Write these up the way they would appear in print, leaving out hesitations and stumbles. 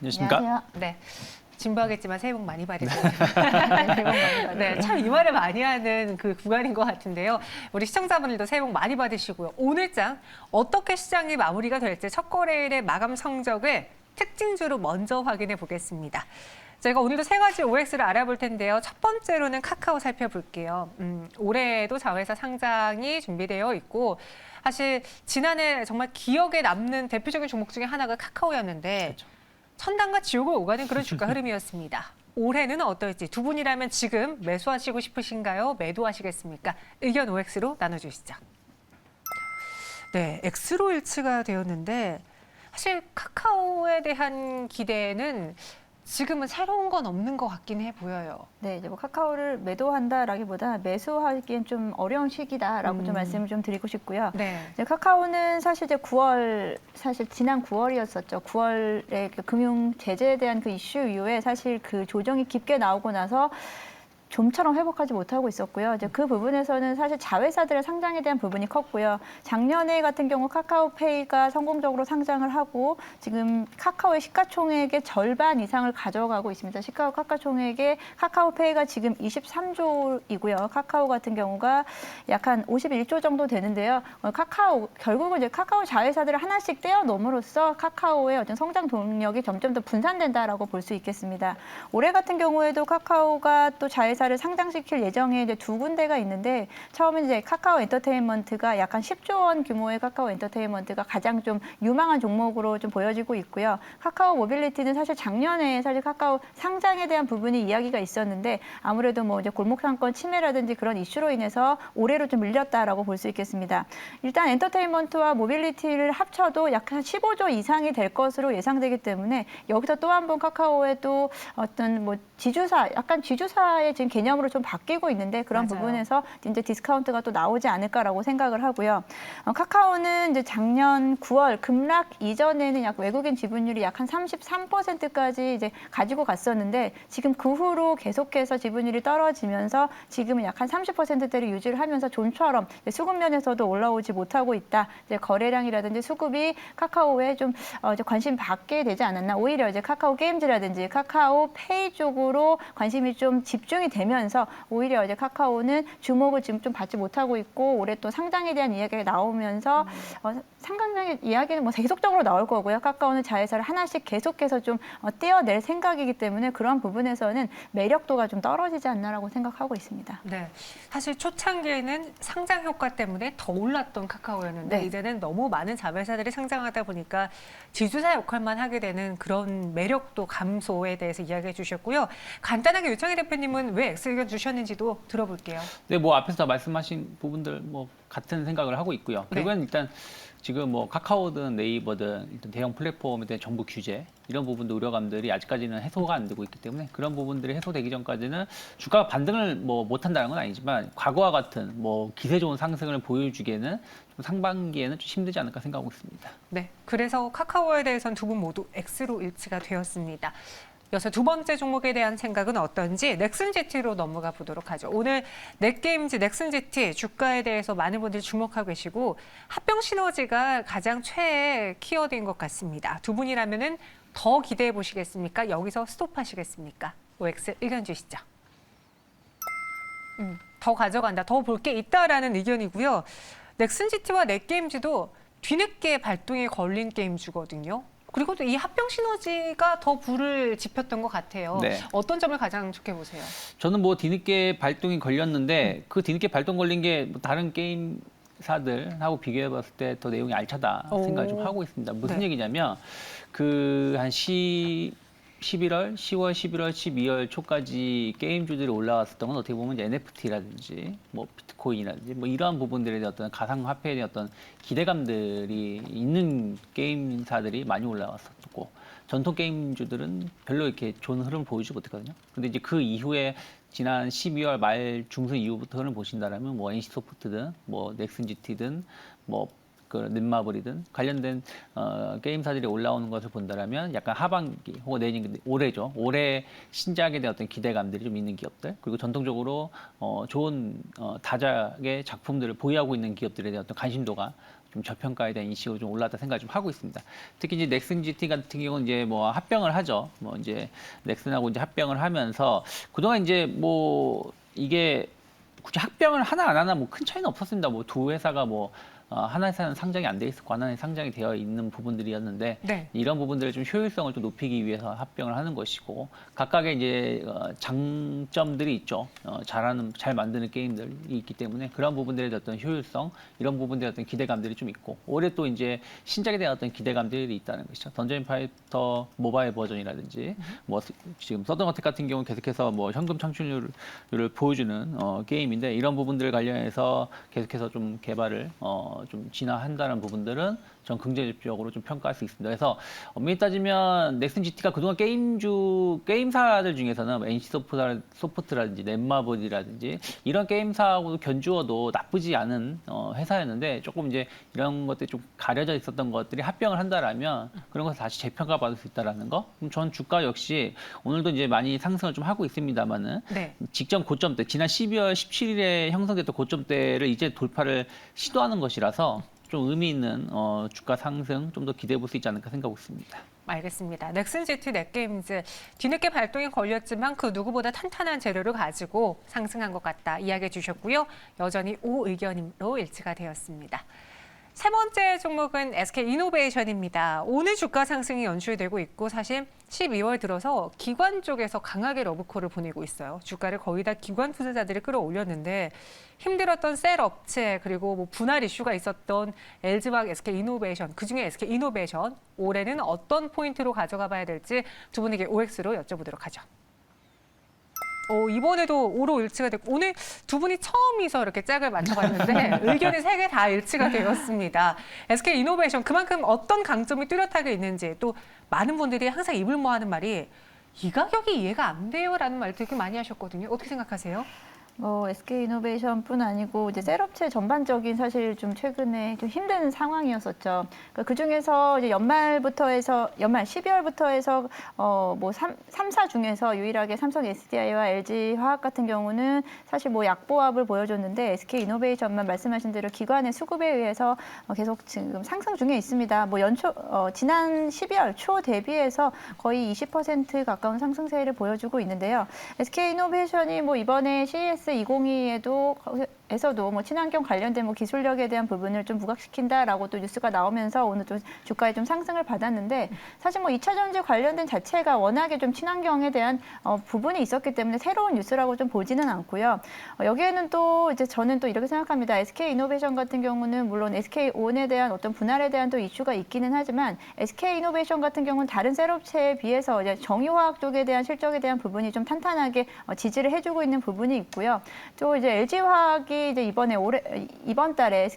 안녕하십니까? 안녕하세요. 네. 진부하겠지만 새해 복 많이 받으세요. 네, 참 이 말을 많이 하는 그 구간인 것 같은데요. 우리 시청자분들도 새해 복 많이 받으시고요. 오늘장 어떻게 시장이 마무리가 될지 첫 거래일의 마감 성적을 특징주로 먼저 확인해 보겠습니다. 저희가 오늘도 세 가지 OX를 알아볼 텐데요. 첫 번째로는 카카오 살펴볼게요. 올해에도 자회사 상장이 준비되어 있고 사실 지난해 정말 기억에 남는 대표적인 종목 중에 하나가 카카오였는데 그렇죠. 천당과 지옥을 오가는 그런 주가 흐름이었습니다. 올해는 어떨지 두 분이라면 지금 매수하시고 싶으신가요? 매도하시겠습니까? 의견 OX로 나눠주시죠. 네, X로 일치가 되었는데 사실 카카오에 대한 기대는 지금은 새로운 건 없는 것 같긴 해 보여요. 네, 이제 뭐 카카오를 매도한다라기보다 매수하기엔 좀 어려운 시기다라고 좀 말씀을 좀 드리고 싶고요. 네. 이제 카카오는 사실 이제 9월, 사실 지난 9월이었었죠. 9월에 그 금융 제재에 대한 그 이슈 이후에 사실 그 조정이 깊게 나오고 나서 좀처럼 회복하지 못하고 있었고요. 이제 그 부분에서는 사실 자회사들의 상장에 대한 부분이 컸고요. 작년에 같은 경우 카카오페이가 성공적으로 상장을 하고 지금 카카오의 시가총액의 절반 이상을 가져가고 있습니다. 시가총액의 카카오페이가 지금 23조이고요. 카카오 같은 경우가 약 한 51조 정도 되는데요. 카카오 결국은 이제 카카오 자회사들을 하나씩 떼어놓음으로써 카카오의 어떤 성장 동력이 점점 더 분산된다라고 볼 수 있겠습니다. 올해 같은 경우에도 카카오가 또 자회사를 상장시킬 예정에 이제 두 군데가 있는데 처음에 이제 카카오 엔터테인먼트가 약 한 10조 원 규모의 카카오 엔터테인먼트가 가장 좀 유망한 종목으로 좀 보여지고 있고요. 카카오 모빌리티는 사실 작년에 사실 카카오 상장에 대한 부분이 이야기가 있었는데 아무래도 뭐 이제 골목상권 침해라든지 그런 이슈로 인해서 올해로 좀 밀렸다라고 볼 수 있겠습니다. 일단 엔터테인먼트와 모빌리티를 합쳐도 약 한 15조 이상이 될 것으로 예상되기 때문에 여기서 또 한 번 카카오의 또 어떤 뭐 지주사, 약간 지주사의 지금 개념으로 좀 바뀌고 있는데 그런 맞아요. 부분에서 이제 디스카운트가 또 나오지 않을까라고 생각을 하고요. 카카오는 이제 작년 9월 급락 이전에는 약 외국인 지분율이 약 한 33%까지 이제 가지고 갔었는데 지금 그 후로 계속해서 지분율이 떨어지면서 지금은 약 한 30%대를 유지를 하면서 좀처럼 수급 면에서도 올라오지 못하고 있다. 이제 거래량이라든지 수급이 카카오에 좀 이제 관심 받게 되지 않았나. 오히려 이제 카카오 게임즈라든지 카카오 페이 쪽으로 관심이 좀 집중이 되면서 오히려 이제 카카오는 주목을 지금 좀 받지 못하고 있고 올해 또 상장에 대한 이야기가 나오면서 상장의 이야기는 뭐 계속적으로 나올 거고요. 카카오는 자회사를 하나씩 계속해서 좀 떼어낼 생각이기 때문에 그런 부분에서는 매력도가 좀 떨어지지 않나라고 생각하고 있습니다. 네, 사실 초창기에는 상장 효과 때문에 더 올랐던 카카오였는데 네. 이제는 너무 많은 자회사들이 상장하다 보니까 지주사 역할만 하게 되는 그런 매력도 감소에 대해서 이야기해 주셨고요. 간단하게 유창희 대표님은 왜 X 의견 주셨는지도 들어볼게요. 네, 뭐 앞에서 다 말씀하신 부분들 뭐 같은 생각을 하고 있고요. 결국엔 일단 지금 뭐 카카오든 네이버든 일단 대형 플랫폼에 대한 정부 규제 이런 부분도 우려감들이 아직까지는 해소가 안 되고 있기 때문에 그런 부분들이 해소되기 전까지는 주가가 반등을 뭐 못한다는 건 아니지만 과거와 같은 뭐 기세 좋은 상승을 보여주기에는 좀 상반기에는 좀 힘들지 않을까 생각하고 있습니다. 네, 그래서 카카오에 대해서는 두 분 모두 X로 일치가 되었습니다. 이어서 두 번째 종목에 대한 생각은 어떤지 넥슨GT로 넘어가 보도록 하죠. 오늘 넷게임즈 넥슨GT 주가에 대해서 많은 분들이 주목하고 계시고 합병 시너지가 가장 최애 키워드인 것 같습니다. 두 분이라면은 더 기대해 보시겠습니까? 여기서 스톱하시겠습니까? OX 의견 주시죠. 더 가져간다, 더 볼 게 있다라는 의견이고요. 넥슨GT와 넷게임즈도 뒤늦게 발동에 걸린 게임주거든요. 그리고 또 이 합병 시너지가 더 불을 지폈던 것 같아요. 네. 어떤 점을 가장 좋게 보세요? 저는 뭐 뒤늦게 발동이 걸렸는데 그 뒤늦게 발동 걸린 게 뭐 다른 게임사들하고 비교해봤을 때 더 내용이 알차다 생각을 좀 하고 있습니다. 무슨 네. 얘기냐면 그 한 11월, 10월, 11월, 12월 초까지 게임주들이 올라왔었던 건 어떻게 보면 이제 NFT라든지 뭐 비트코인이라든지 뭐 이러한 부분들에 대한 어떤 가상화폐에 대한 어떤 기대감들이 있는 게임사들이 많이 올라왔었고 전통 게임주들은 별로 이렇게 좋은 흐름을 보여주지 못했거든요. 근데 이제 그 이후에 지난 12월 말 중순 이후부터는 보신다라면 뭐 NC소프트든 뭐 넥슨GT든 뭐 그 넷마블이든 관련된 게임사들이 올라오는 것을 본다라면 약간 하반기 혹은 내년 올해죠. 올해 신작에 대한 어떤 기대감들이 좀 있는 기업들 그리고 전통적으로 좋은 다작의 작품들을 보유하고 있는 기업들에 대한 어떤 관심도가 좀 저평가에 대한 인식으로 좀 올랐다 생각을 좀 하고 있습니다. 특히 이제 넥슨 GT 같은 경우는 이제 뭐 합병을 하죠. 뭐 이제 넥슨하고 이제 합병을 하면서 그동안 이제 뭐 이게 굳이 합병을 하나 안 하나 뭐 큰 차이는 없었습니다. 뭐 두 회사가 뭐 하나 회사는 상장이 안 돼 있었고 하나는 상장이 되어 있는 부분들이었는데 네. 이런 부분들을 좀 효율성을 좀 높이기 위해서 합병을 하는 것이고 각각의 이제 장점들이 있죠. 잘 만드는 게임들이 있기 때문에 그런 부분들에 대한 어떤 효율성 이런 부분들에 어떤 기대감들이 좀 있고 올해 또 이제 신작에 대한 어떤 기대감들이 있다는 것이죠. 던전 파이터 모바일 버전이라든지 뭐 지금 서든 어택 같은 경우는 계속해서 뭐 현금 창출률을 보여주는 게임인데 이런 부분들 관련해서 계속해서 좀 개발을 좀 진화한다는 부분들은 전 긍정적으로 좀 평가할 수 있습니다. 그래서 엄밀히 따지면 넥슨 GT가 그동안 게임사들 중에서는 NC 소프트라든지 넷마블이라든지 이런 게임사하고 견주어도 나쁘지 않은 회사였는데 조금 이제 이런 것들이 좀 가려져 있었던 것들이 합병을 한다라면 그런 것을 다시 재평가 받을 수 있다라는 거. 그럼 전 주가 역시 오늘도 이제 많이 상승을 좀 하고 있습니다만은 네. 직전 고점대 지난 12월 17일에 형성됐던 고점대를 이제 돌파를 시도하는 것이라서 좀 의미 있는 주가 상승 좀 더 기대해 볼 수 있지 않을까 생각하고 있습니다. 알겠습니다. 넥슨 GT 넷게임즈 뒤늦게 발동이 걸렸지만 그 누구보다 탄탄한 재료를 가지고 상승한 것 같다 이야기해 주셨고요. 여전히 O 의견으로 일치가 되었습니다. 세 번째 종목은 SK이노베이션입니다. 오늘 주가 상승이 연출되고 있고 사실 12월 들어서 기관 쪽에서 강하게 러브콜을 보내고 있어요. 주가를 거의 다 기관 투자자들이 끌어올렸는데 힘들었던 셀 업체 그리고 뭐 분할 이슈가 있었던 LG화학, SK이노베이션 그중에 SK이노베이션 올해는 어떤 포인트로 가져가 봐야 될지 두 분에게 OX로 여쭤보도록 하죠. 이번에도 오로 일치가 됐고 오늘 두 분이 처음이서 이렇게 짝을 맞춰봤는데 의견이 세 개 다 일치가 되었습니다. SK이노베이션 그만큼 어떤 강점이 뚜렷하게 있는지 또 많은 분들이 항상 입을 모아하는 말이 이 가격이 이해가 안 돼요라는 말 되게 많이 하셨거든요. 어떻게 생각하세요? SK이노베이션뿐 아니고 이제 셀업체 전반적인 사실 좀 최근에 좀 힘든 상황이었었죠. 그 중에서 이제 연말 12월부터 해서 뭐 3사 중에서 유일하게 삼성 SDI와 LG 화학 같은 경우는 사실 뭐 약보합을 보여줬는데 SK이노베이션만 말씀하신 대로 기관의 수급에 의해서 계속 지금 상승 중에 있습니다. 뭐 지난 12월 초 대비해서 거의 20% 가까운 상승세를 보여주고 있는데요. SK이노베이션이 뭐 이번에 CES 2022에서도 뭐 친환경 관련된 뭐 기술력에 대한 부분을 좀 부각시킨다라고 또 뉴스가 나오면서 오늘 좀 주가에 좀 상승을 받았는데 사실 뭐 2차 전지 관련된 자체가 워낙에 좀 친환경에 대한 부분이 있었기 때문에 새로운 뉴스라고 좀 보지는 않고요. 여기에는 또 이제 저는 또 이렇게 생각합니다. SK이노베이션 같은 경우는 물론 SK온에 대한 어떤 분할에 대한 또 이슈가 있기는 하지만 SK이노베이션 같은 경우는 다른 셀업체에 비해서 이제 정유화학 쪽에 대한 실적에 대한 부분이 좀 탄탄하게 지지를 해주고 있는 부분이 있고요. 또 이제 LG화학이 이제 이번 달에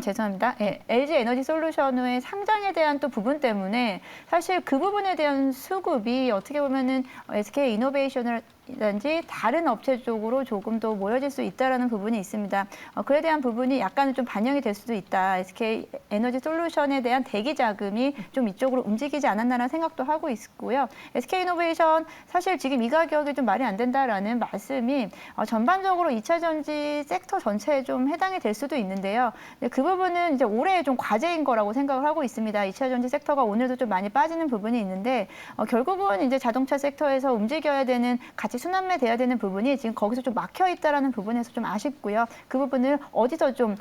죄송합니다. LG 에너지 솔루션의 상장에 대한 또 부분 때문에 사실 그 부분에 대한 수급이 어떻게 보면은 SK 이노베이션이라든지 다른 업체 쪽으로 조금 더 모여질 수 있다라는 부분이 있습니다. 그에 대한 부분이 약간 좀 반영이 될 수도 있다. SK 에너지 솔루션에 대한 대기 자금이 좀 이쪽으로 움직이지 않았나라는 생각도 하고 있고요. SK 이노베이션 사실 지금 이 가격이 좀 말이 안 된다라는 말씀이 전반적으로 2차 전지 섹터 전체에 좀 해당이 될 수도 있는데요. 그 부분은 이제 올해 좀 과제인 거라고 생각을 하고 있습니다. 2차 전지 섹터가 오늘도 좀 많이 빠지는 부분이 있는데 결국은 이제 자동차 섹터에서 움직여야 되는 같이 순환매 돼야 되는 부분이 지금 거기서 좀 막혀 있다라는 부분에서 좀 아쉽고요. 그 부분을 어디서 좀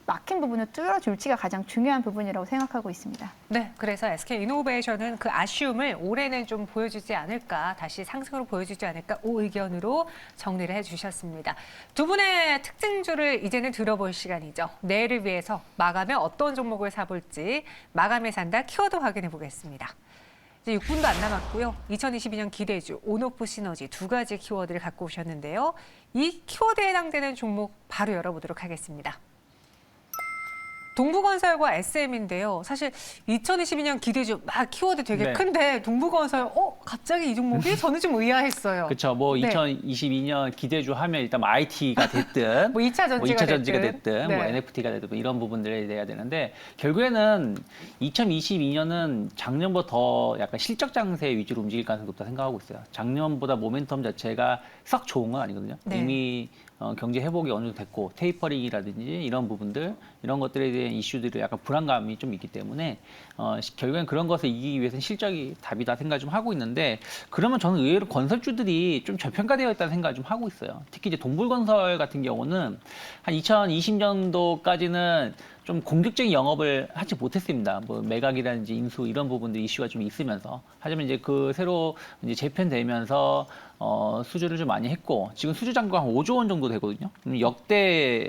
막힌 부분을 뚫어줄지가 가장 중요한 부분이라고 생각하고 있습니다. 네, 그래서 SK이노베이션은 그 아쉬움을 올해는 좀 보여주지 않을까, 다시 상승으로 보여주지 않을까, 오 의견으로 정리를 해주셨습니다. 두 분의 특징주를 이제는 들어볼 시간이죠. 내일을 위해서 마감에 어떤 종목을 사볼지 마감에 산다 키워드 확인해 보겠습니다. 이제 6분도 안 남았고요. 2022년 기대주, 온오프 시너지 두 가지 키워드를 갖고 오셨는데요. 이 키워드에 해당되는 종목 바로 열어보도록 하겠습니다. 동부건설과 SM인데요. 사실 2022년 기대주 막 키워드 되게 네. 큰데 동부건설 갑자기 이 종목이 저는 좀 의아했어요. 그렇죠. 뭐 네. 2022년 기대주 하면 일단 뭐 IT가 됐든 뭐 2차 전지가 됐든 네. 뭐 NFT가 됐든 뭐 이런 부분들에 대해야 되는데 결국에는 2022년은 작년보다 더 약간 실적 장세 위주로 움직일 가능성이 높다 생각하고 있어요. 작년보다 모멘텀 자체가 썩 좋은 건 아니거든요. 네. 이미 경제 회복이 어느 정도 됐고 테이퍼링이라든지 이런 부분들 이런 것들에 대한 이슈들이 약간 불안감이 좀 있기 때문에 결국엔 그런 것을 이기기 위해서는 실적이 답이다 생각 좀 하고 있는데 그러면 저는 의외로 건설주들이 좀 저평가되어 있다는 생각을 좀 하고 있어요. 특히 이제 동불건설 같은 경우는 한 2020년도까지는 좀 공격적인 영업을 하지 못했습니다. 뭐 매각이라든지 인수 이런 부분들 이슈가 좀 있으면서 하지만 이제 그 새로 이제 재편되면서 수주를 좀 많이 했고 지금 수주 잔고가 한 5조 원 정도 되거든요. 역대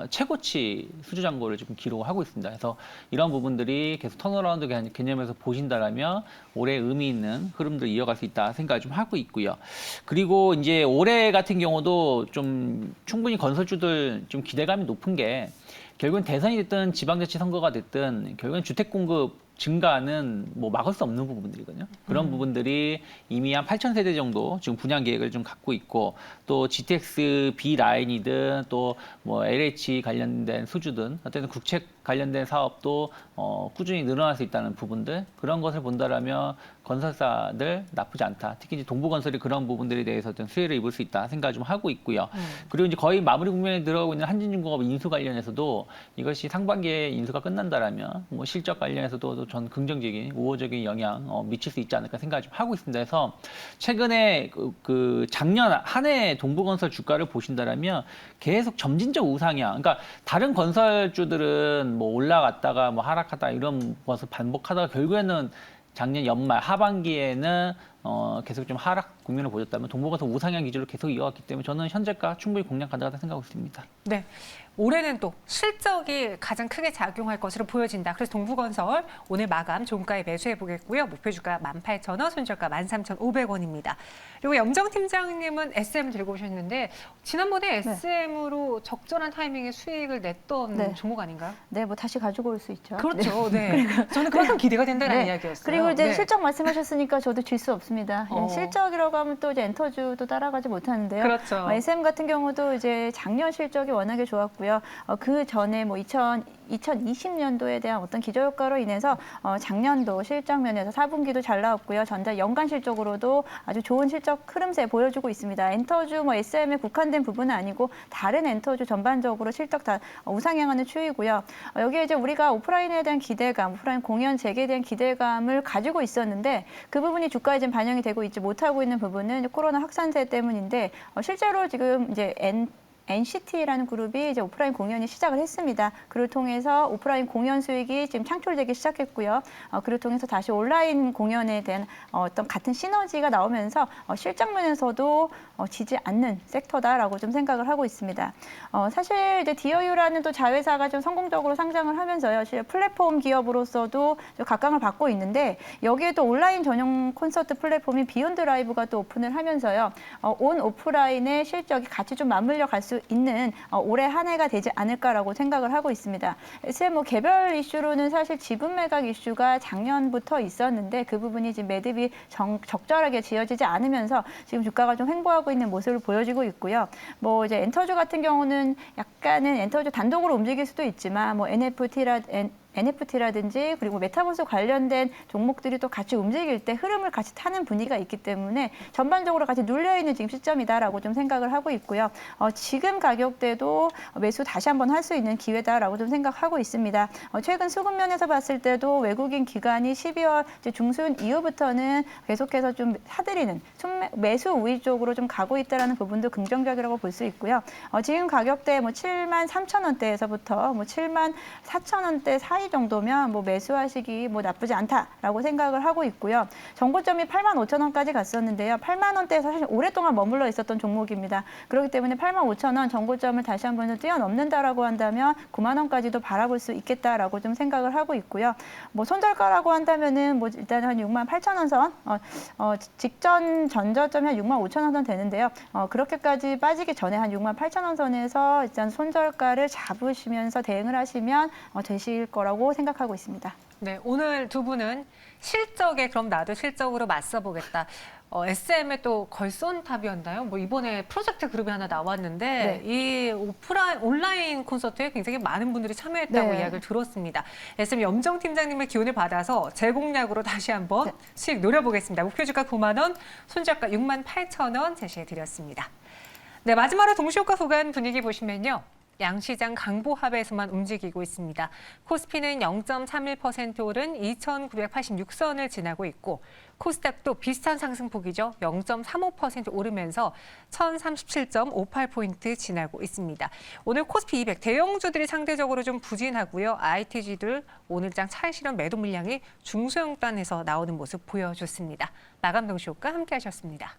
최고치 수주 잔고를 지금 기록하고 있습니다. 그래서 이런 부분들이 계속 턴어라운드 개념에서 보신다라면 올해 의미 있는 흐름들을 이어갈 수 있다 생각을 좀 하고 있고요. 그리고 이제 올해 같은 경우도 좀 충분히 건설주들 좀 기대감이 높은 게 결국은 대선이 됐든 지방자치 선거가 됐든 결국엔 주택 공급 증가는 뭐 막을 수 없는 부분들이거든요. 그런 부분들이 이미 한 8,000세대 정도 지금 분양 계획을 좀 갖고 있고 또 GTX B 라인이든 또 뭐 LH 관련된 수주든 어쨌든 국책 관련된 사업도 꾸준히 늘어날 수 있다는 부분들 그런 것을 본다라면 건설사들 나쁘지 않다. 특히 이제 동부건설이 그런 부분들에 대해서 어떤 수혜를 입을 수 있다 생각을 좀 하고 있고요. 그리고 이제 거의 마무리 국면에 들어가고 있는 한진중공업 인수 관련해서도 이것이 상반기에 인수가 끝난다라면 뭐 실적 관련해서도 전 긍정적인 우호적인 영향 미칠 수 있지 않을까 생각을 좀 하고 있습니다. 그래서 최근에 그 작년 한 해 동부건설 주가를 보신다라면 계속 점진적 우상향. 그러니까 다른 건설주들은 뭐 올라갔다가 뭐 하락하다 이런 것을 반복하다가 결국에는 작년 연말 하반기에는 계속 좀 하락 국면을 보였다면 동부건설 우상향 기조를 계속 이어왔기 때문에 저는 현재가 충분히 공략 가능하다고 생각하고 있습니다. 네. 올해는 또 실적이 가장 크게 작용할 것으로 보여진다. 그래서 동부건설 오늘 마감 종가에 매수해 보겠고요. 목표 주가 18,000원, 손절가 13,500원입니다. 그리고 염정 팀장님은 SM 들고 오셨는데 지난번에 SM으로 적절한 타이밍에 수익을 냈던 종목 아닌가요? 네, 뭐 다시 가지고 올 수 있죠. 그렇죠. 네. 저는 그만큼 기대가 된다는 이야기였어요. 그리고 이제 네. 실적 말씀하셨으니까 저도 질 수 없습니다. 실적이라고 하면 또 이제 엔터주도 따라가지 못하는데요. 그렇죠. SM 같은 경우도 이제 작년 실적이 워낙에 좋았고요. 그 전에 뭐 2020년도에 대한 어떤 기저효과로 인해서 작년도 실적 면에서 4분기도 잘 나왔고요. 전자 연간 실적으로도 아주 좋은 실적 흐름세 보여주고 있습니다. 엔터주 뭐 SM에 국한된 부분은 아니고 다른 엔터주 전반적으로 실적 다 우상향하는 추이고요. 여기에 이제 우리가 오프라인에 대한 기대감, 오프라인 공연 재개에 대한 기대감을 가지고 있었는데 그 부분이 주가에 지금 반영이 되고 있지 못하고 있는 부분은 코로나 확산세 때문인데 실제로 지금 이제 NCT라는 그룹이 이제 오프라인 공연이 시작을 했습니다. 그를 통해서 오프라인 공연 수익이 지금 창출되기 시작했고요. 그를 통해서 다시 온라인 공연에 대한 어떤 같은 시너지가 나오면서 실적면에서도 지지 않는 섹터다라고 좀 생각을 하고 있습니다. 사실 이제 디어유라는 또 자회사가 좀 성공적으로 상장을 하면서요. 플랫폼 기업으로서도 좀 각광을 받고 있는데 여기에 또 온라인 전용 콘서트 플랫폼인 비욘드 라이브가 또 오픈을 하면서요. 온 오프라인의 실적이 같이 좀 맞물려 갈 수 있는 올해 한 해가 되지 않을까라고 생각을 하고 있습니다. SM 뭐 개별 이슈로는 사실 지분 매각 이슈가 작년부터 있었는데 그 부분이 지금 매듭이 적절하게 지어지지 않으면서 지금 주가가 좀 횡보하고 있는 모습을 보여주고 있고요. 뭐 이제 엔터주 같은 경우는 약간은 엔터주 단독으로 움직일 수도 있지만 뭐 NFT라든지 그리고 메타버스 관련된 종목들이 또 같이 움직일 때 흐름을 같이 타는 분위기가 있기 때문에 전반적으로 같이 눌려있는 지금 시점이다라고 좀 생각을 하고 있고요. 지금 가격대도 매수 다시 한번 할 수 있는 기회다라고 좀 생각하고 있습니다. 최근 수급 면에서 봤을 때도 외국인 기관이 12월 중순 이후부터는 계속해서 좀 사들이는 매수 우위 쪽으로 좀 가고 있다는 부분도 긍정적이라고 볼 수 있고요. 지금 가격대 뭐 73,000원대에서부터 뭐 74,000원대 사이 정도면 뭐 매수하시기 뭐 나쁘지 않다라고 생각을 하고 있고요. 정고점이 85,000원까지 갔었는데요. 8만 원대에서 사실 오랫동안 머물러 있었던 종목입니다. 그렇기 때문에 85,000원 정고점을 다시 한번 뛰어넘는다라고 한다면 9만 원까지도 바라볼 수 있겠다라고 좀 생각을 하고 있고요. 뭐 손절가라고 한다면은 뭐 일단 한 68,000원 선, 직전 전저점이 한 65,000원 선 되는데요. 그렇게까지 빠지기 전에 한 68,000원 선에서 일단 손절가를 잡으시면서 대응을 하시면 되실 거라고 생각하고 있습니다. 네, 오늘 두 분은 실적에 그럼 나도 실적으로 맞서보겠다. SM의 또 걸손탑이었나요? 뭐 이번에 프로젝트 그룹이 하나 나왔는데 이 온라인 콘서트에 굉장히 많은 분들이 참여했다고 이야기를 들었습니다. SM 염정 팀장님의 기운을 받아서 재공략으로 다시 한번 수익 노려보겠습니다. 목표 주가 9만 원, 손절가 68,000원 제시해 드렸습니다. 네, 마지막으로 동시효과 구간 분위기 보시면요. 양시장 강보합에서만 움직이고 있습니다. 코스피는 0.31% 오른 2,986선을 지나고 있고 코스닥도 비슷한 상승폭이죠. 0.35% 오르면서 1,037.58포인트 지나고 있습니다. 오늘 코스피 200 대형주들이 상대적으로 좀 부진하고요. ITG들 오늘장 차익 실현 매도 물량이 중소형단에서 나오는 모습 보여줬습니다. 마감 동시효과 함께 하셨습니다.